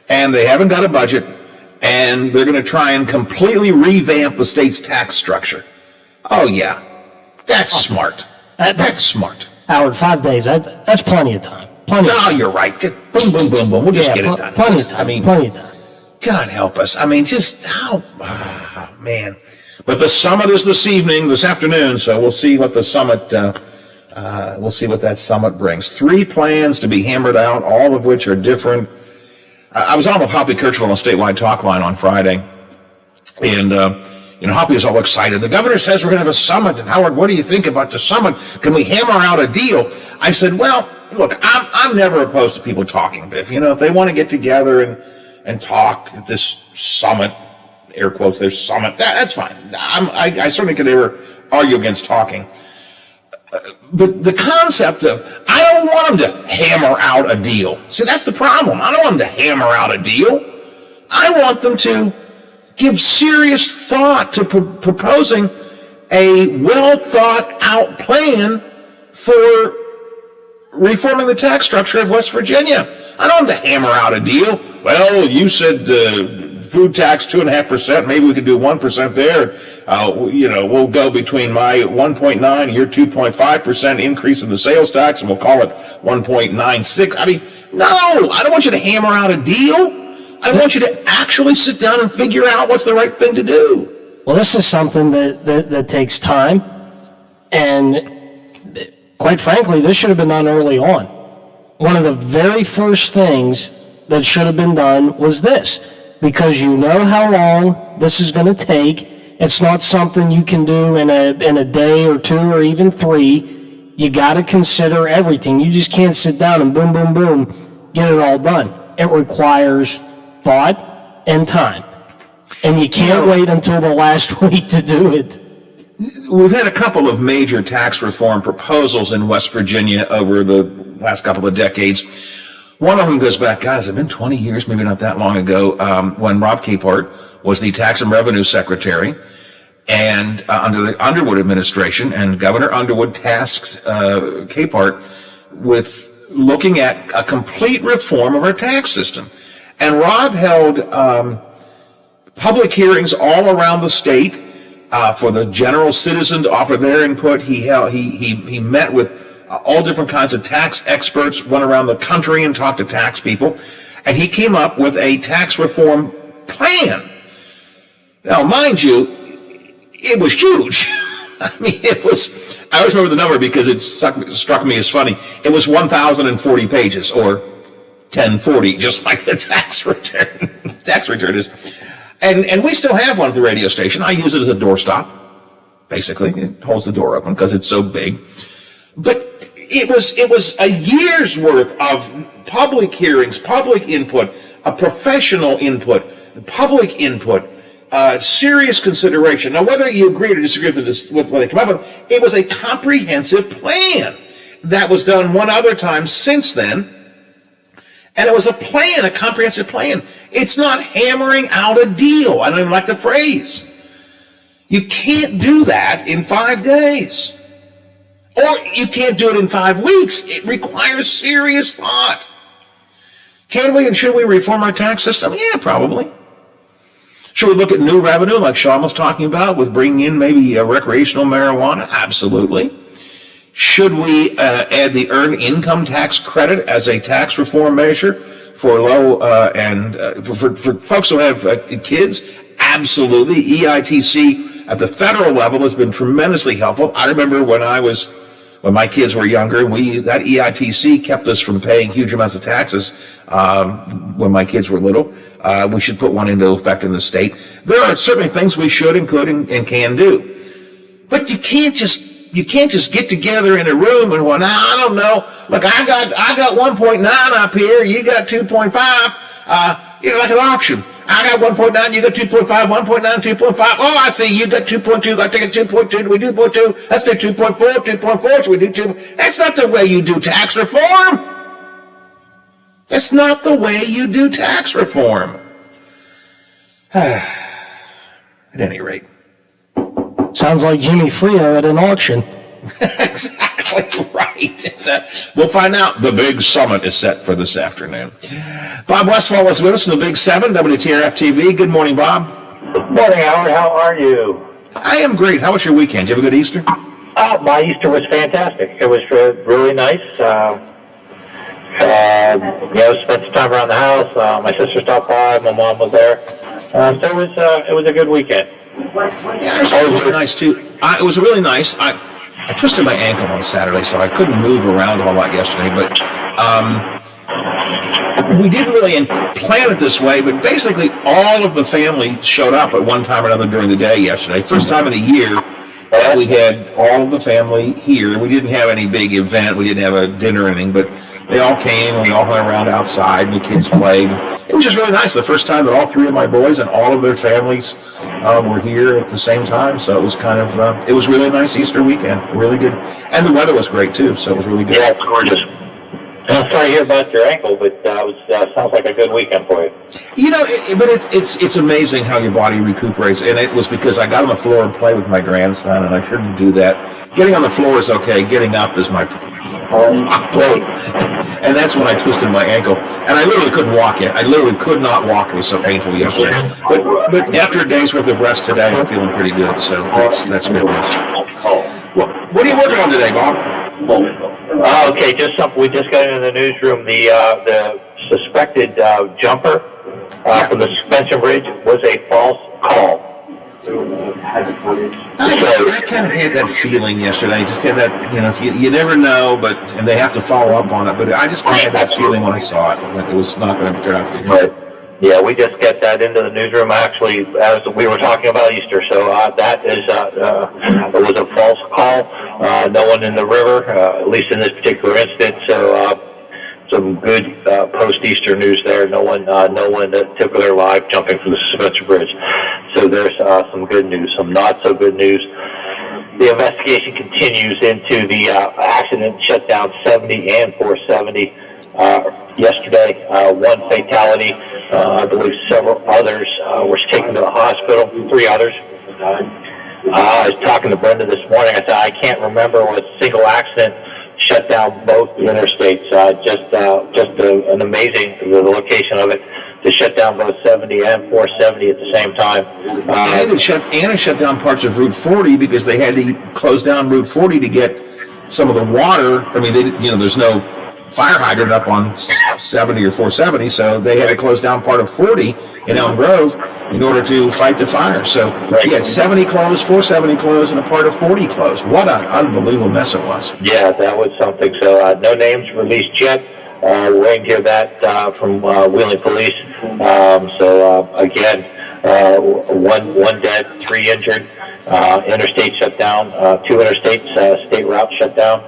And they haven't got a budget, and they're going to try and completely revamp the state's tax structure. Oh, yeah. That's smart. That's smart. Howard, 5 days, that's plenty of time. You're right. Boom, boom, boom, boom. We'll just get it done. Plenty of time. Plenty of time. God help us. I mean, just how, man. But the summit is this afternoon, so we'll see what the summit, we'll see what that summit brings. 3 plans to be hammered out, all of which are different. I was on with Hoppy Kercheval on the statewide talk line on Friday, and, Hoppy is all excited. The governor says we're going to have a summit, and Howard, what do you think about the summit? Can we hammer out a deal? I said, well, look, I'm never opposed to people talking, Biff. If they want to get together and talk at this summit, air quotes, their summit, that's fine. I certainly could never argue against talking. But the concept of, I don't want them to hammer out a deal. See, that's the problem. I don't want them to hammer out a deal. I want them to give serious thought to proposing a well-thought-out plan for reforming the tax structure of West Virginia. I don't want them to hammer out a deal. Well, you said food tax 2.5%. Maybe we could do 1% there. We'll go between my 1.9 and your 2.5% increase in the sales tax, and we'll call it 1.96. I mean, no, I don't want you to hammer out a deal. I want you to actually sit down and figure out what's the right thing to do. Well, this is something that takes time, and quite frankly, this should have been done early on. One of the very first things that should have been done was this, because you know how long this is going to take. It's not something you can do in a day or two or even 3. You got to consider everything. You just can't sit down and boom, boom, boom, get it all done. It requires thought and time. And you can't wait until the last week to do it. We've had a couple of major tax reform proposals in West Virginia over the last couple of decades. One of them goes back, guys, it's been 20 years, maybe not that long ago, when Rob Capehart was the Tax and Revenue Secretary, and under the Underwood administration, and Governor Underwood tasked Capehart with looking at a complete reform of our tax system. And Rob held public hearings all around the state for the general citizen to offer their input. He met with all different kinds of tax experts, went around the country and talked to tax people, and he came up with a tax reform plan. Now, mind you, it was huge. I mean, I always remember the number because it struck me as funny. It was 1,040 pages, or 1040, just like the tax return is. And we still have one at the radio station. I use it as a doorstop, basically. It holds the door open because it's so big. But it was a year's worth of public hearings, public input, a professional input, public input, serious consideration. Now, whether you agree or disagree with what they come up with, it was a comprehensive plan that was done one other time since then. And it was a plan, a comprehensive plan. It's not hammering out a deal. I don't even like the phrase. You can't do that in 5 days. Or you can't do it in 5 weeks. It requires serious thought. Can we and should we reform our tax system? Yeah, probably. Should we look at new revenue like Sean was talking about with bringing in maybe recreational marijuana? Absolutely. Should we add the earned income tax credit as a tax reform measure for low for folks who have kids? Absolutely. EITC at the federal level has been tremendously helpful. I remember when my kids were younger, that EITC kept us from paying huge amounts of taxes when my kids were little. We should put one into effect in the state. There are certainly things we should and could and can do, but you can't just get together in a room and well, I don't know. Look, I got 1.9 up here. You got 2.5. Like an auction. I got 1.9. You got 2.5. 1.9. 2.5. Oh, I see. You got 2.2. I take a 2.2. Do we do 2.2? Let's do 2.4. 2.4. Should we do 2? That's not the way you do tax reform. That's not the way you do tax reform. At any rate. Sounds like Jimmy Frio at an auction. Exactly right. We'll find out. The big summit is set for this afternoon. Bob Westfall is with us from the Big 7, WTRF TV. Good morning, Bob. Morning, Howard. How are you? I am great. How was your weekend? Did you have a good Easter? My Easter was fantastic. It was really nice. Spent some time around the house. My sister stopped by. My mom was there. So it was a good weekend. Yeah, it was really nice too. It was really nice. I twisted my ankle on Saturday, so I couldn't move around a whole lot yesterday. But we didn't really plan it this way. But basically, all of the family showed up at one time or another during the day yesterday. First time in a year that we had all of the family here. We didn't have any big event. We didn't have a dinner or anything, but they all came and we all hung around outside and the kids played. It was just really nice. The first time that all three of my boys and all of their families were here at the same time, so it was kind of, it was really nice Easter weekend, really good. And the weather was great too, so it was really good. Yeah, it's gorgeous. I'm sorry to hear about your ankle, but sounds like a good weekend for you. You know, but it's amazing how your body recuperates, and it was because I got on the floor and played with my grandson, and I shouldn't do that. Getting on the floor is okay. Getting up is my problem. And that's when I twisted my ankle, and I literally couldn't walk yet. I literally could not walk. It was so painful yesterday. But after a day's worth of rest today, I'm feeling pretty good. So that's good news. What are you working on today, Bob? Okay, just something. We just got into the newsroom. The suspected jumper from the suspension bridge was a false call. I kind of had that feeling yesterday. I just had that, if you never know, and they have to follow up on it. But I just kind of had that feeling when I saw it, like it was not going to turn out to be true. Yeah, we just get that into the newsroom actually as we were talking about Easter. So that is it was a false call. No one in the river, at least in this particular instance. So some good post-Easter news there. No one took their life jumping from the suspension bridge. So there's some good news. Some not so good news. The investigation continues into the accident shut down 70 and 470. Yesterday, one fatality. I believe several others were taken to the hospital. 3 others. I was talking to Brenda this morning. I said I can't remember a single accident shut down both interstates. Just an amazing the location of it to shut down both 70 and 470 at the same time. And it shut down parts of Route 40 because they had to close down Route 40 to get some of the water. I mean, there's no fire hydrant up on 70 or 470, so they had to close down part of 40 in Elm Grove in order to fight the fire. So you had 70 closed, 470 closed, and a part of 40 closed. What an unbelievable mess it was. Yeah, that was something. So no names released yet. We're waiting to hear that from Wheeling Police. Again, one dead, 3 injured. Interstate shut down. 2 interstates, state routes shut down.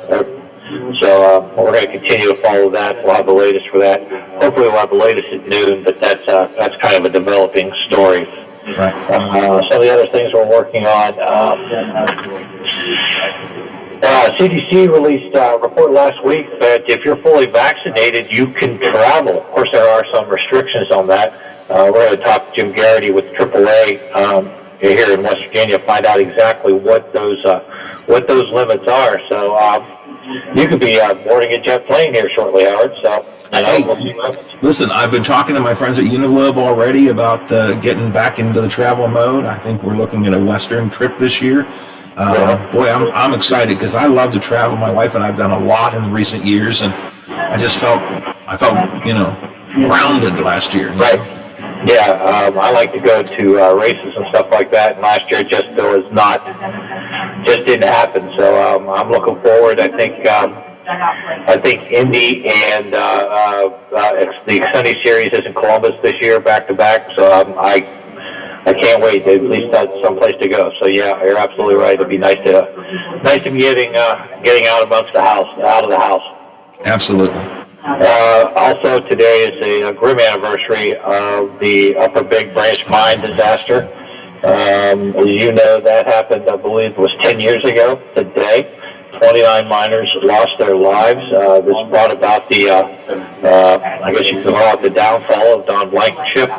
So we're going to continue to follow that. We'll have the latest for that. Hopefully we'll have the latest at noon, but that's kind of a developing story. Right. Some of the other things we're working on. CDC released a report last week that if you're fully vaccinated, you can travel. Of course, there are some restrictions on that. We're going to talk to Jim Garrity with AAA here in West Virginia, find out exactly what those limits are. So you could be boarding a jet plane here shortly, Howard. So we'll see what happens. Listen, I've been talking to my friends at Uniglobe already about getting back into the travel mode. I think we're looking at a Western trip this year. Boy, I'm excited because I love to travel. My wife and I have done a lot in recent years, and I felt grounded last year. Right. Yeah, I like to go to races and stuff like that. And last year just didn't happen. So I'm looking forward. I think Indy and the Xfinity Series is in Columbus this year, back to back. So I can't wait. At least that's someplace to go. So yeah, you're absolutely right. It'd be nice to be getting out amongst the house, out of the house. Absolutely. Also, today is a grim anniversary of the Upper Big Branch mine disaster. As you know, that happened, I believe, it was 10 years ago today. 29 miners lost their lives. This brought about the, I guess you could call it the downfall of Don Blankenship.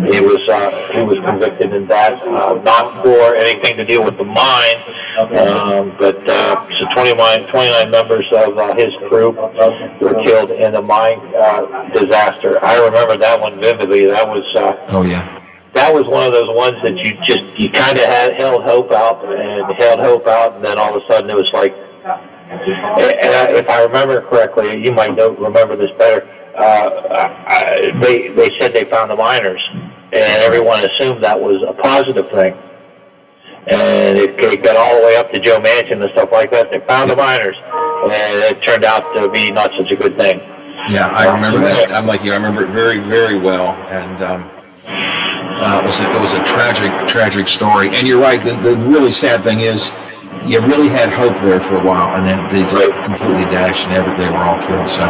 He was convicted in that, not for anything to do with the mine, but so 29 members of his crew were killed in the mine disaster. I remember that one vividly. That was that was one of those ones that you kind of held hope out, and then all of a sudden it was like, if I remember correctly, you might remember this better. They said they found the miners, and everyone assumed that was a positive thing. And it got all the way up to Joe Manchin and stuff like that. They found the miners, and it turned out to be not such a good thing. Yeah, I remember that. I'm like you. I remember it very, very well, and it was a tragic story. And you're right. The really sad thing is, you really had hope there for a while, and then they just completely dashed, and they were all killed. So,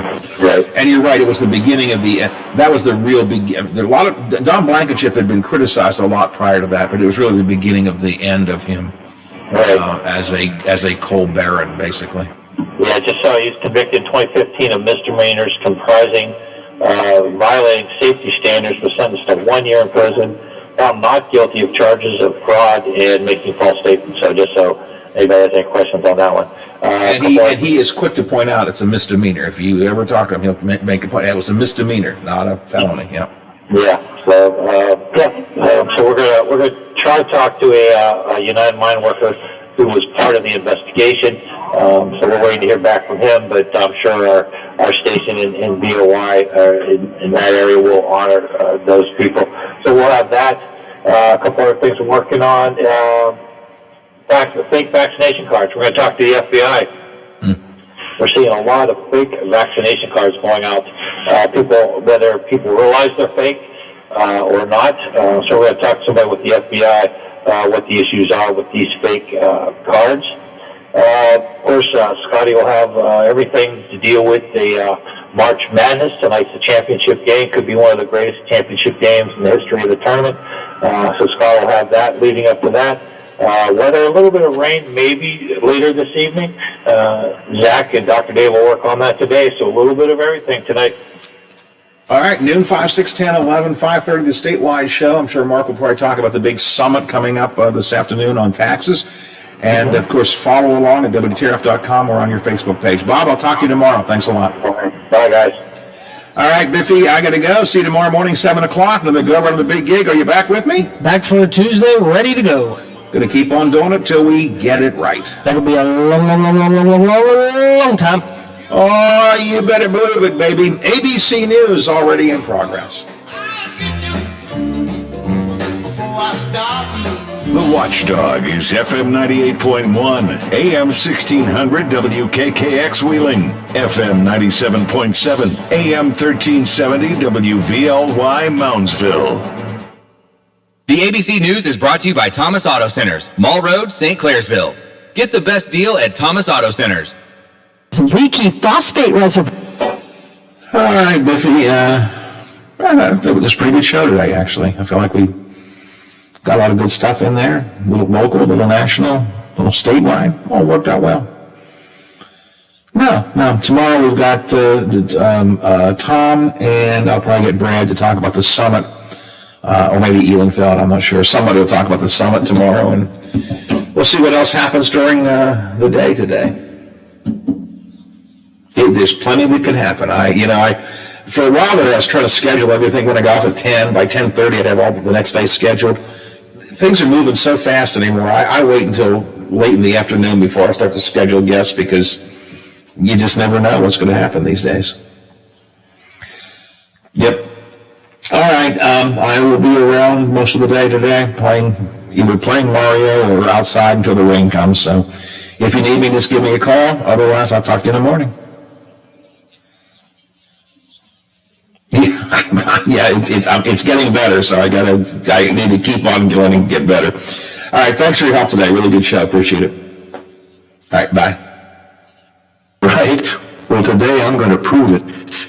and you're right. It was the beginning of the. That was the real beginning. There a lot of Don Blankenship had been criticized a lot prior to that, but it was really the beginning of the end of him as a coal baron, basically. Yeah, I just saw he was convicted in 2015 of misdemeanors comprising violating safety standards, was sentenced to 1 year in prison. Found not guilty of charges of fraud and making false statements. So just so anybody has any questions on that one. And he is quick to point out it's a misdemeanor. If you ever talk to him, he'll make a point. It was a misdemeanor, not a felony. Yeah. Yeah. So so we're gonna try to talk to a United Mine worker who was part of the investigation. So we're waiting to hear back from him, but I'm sure our station in BOY in that area will honor those people. So we'll have that. A couple other things we're working on. Fake vaccination cards. We're going to talk to the FBI. We're seeing a lot of fake vaccination cards going out. Whether people realize they're fake or not. So we're going to talk to somebody with the FBI what the issues are with these fake cards. Of course, Scotty will have everything to deal with the March Madness. Tonight's the championship game. Could be one of the greatest championship games in the history of the tournament. So Scott will have that leading up to that. Weather, a little bit of rain maybe later this evening. Zach and Dr. Dave will work on that today. So a little bit of everything tonight. All right, noon, 5, 6, 10, 11, 5:30, the statewide show. I'm sure Mark will probably talk about the big summit coming up this afternoon on taxes. And, of course, follow along at WTRF.com or on your Facebook page. Bob, I'll talk to you tomorrow. Thanks a lot. Bye, guys. All right, Biffy, I got to go. See you tomorrow morning, 7 o'clock. Another go around the big gig. Are you back with me? Back for Tuesday, ready to go. Going to keep on doing it till we get it right. That'll be a long time. Oh, you better believe it, baby. ABC News already in progress. The Watchdog is FM 98.1, AM 1600 WKKX Wheeling, FM 97.7, AM 1370 WVLY Moundsville. The ABC News is brought to you by Thomas Auto Centers, Mall Road, St. Clairsville. Get the best deal at Thomas Auto Centers. Leaky phosphate reservoir. All right, Biffy. It was a pretty good show today, actually. I feel like we got a lot of good stuff in there. A little local, a little national, a little statewide. All worked out well. No. Tomorrow we've got Tom, and I'll probably get Brad to talk about the summit. Or maybe Ehlenfeld, I'm not sure. Somebody will talk about the summit tomorrow, and we'll see what else happens during the day today. There's plenty that can happen. For a while there, I was trying to schedule everything when I got off at 10. By 10:30, I'd have all the next day scheduled. Things are moving so fast anymore. I wait until late in the afternoon before I start to schedule guests because you just never know what's going to happen these days. Yep. All right. I will be around most of the day today, either playing Mario or outside until the rain comes. So if you need me, just give me a call. Otherwise, I'll talk to you in the morning. Yeah, it's getting better, so I need to keep on going and get better. All right, thanks for your help today. Really good show. Appreciate it. All right, bye. Right? Well, today I'm going to prove it.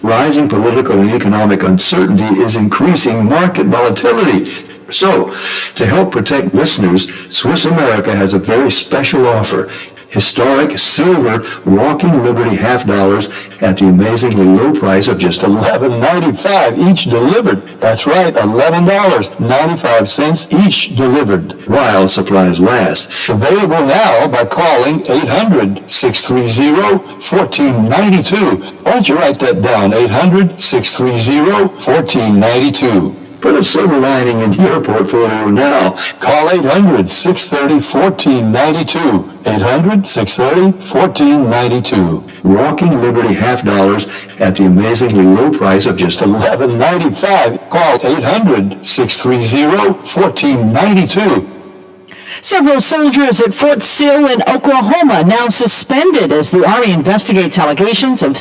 Rising political and economic uncertainty is increasing market volatility. So, to help protect listeners, Swiss America has a very special offer. Historic silver Walking Liberty $half at the amazingly low price of just $11.95 each delivered. That's right, $11.95 each delivered, while supplies last. Available now by calling 800-630-1492. Why don't you write that down, 800-630-1492. Put a silver lining in your portfolio now. Call 800-630-1492. 800-630-1492. Walking Liberty $half at the amazingly low price of just $11.95. Call 800-630-1492. Several soldiers at Fort Sill in Oklahoma now suspended as the Army investigates allegations of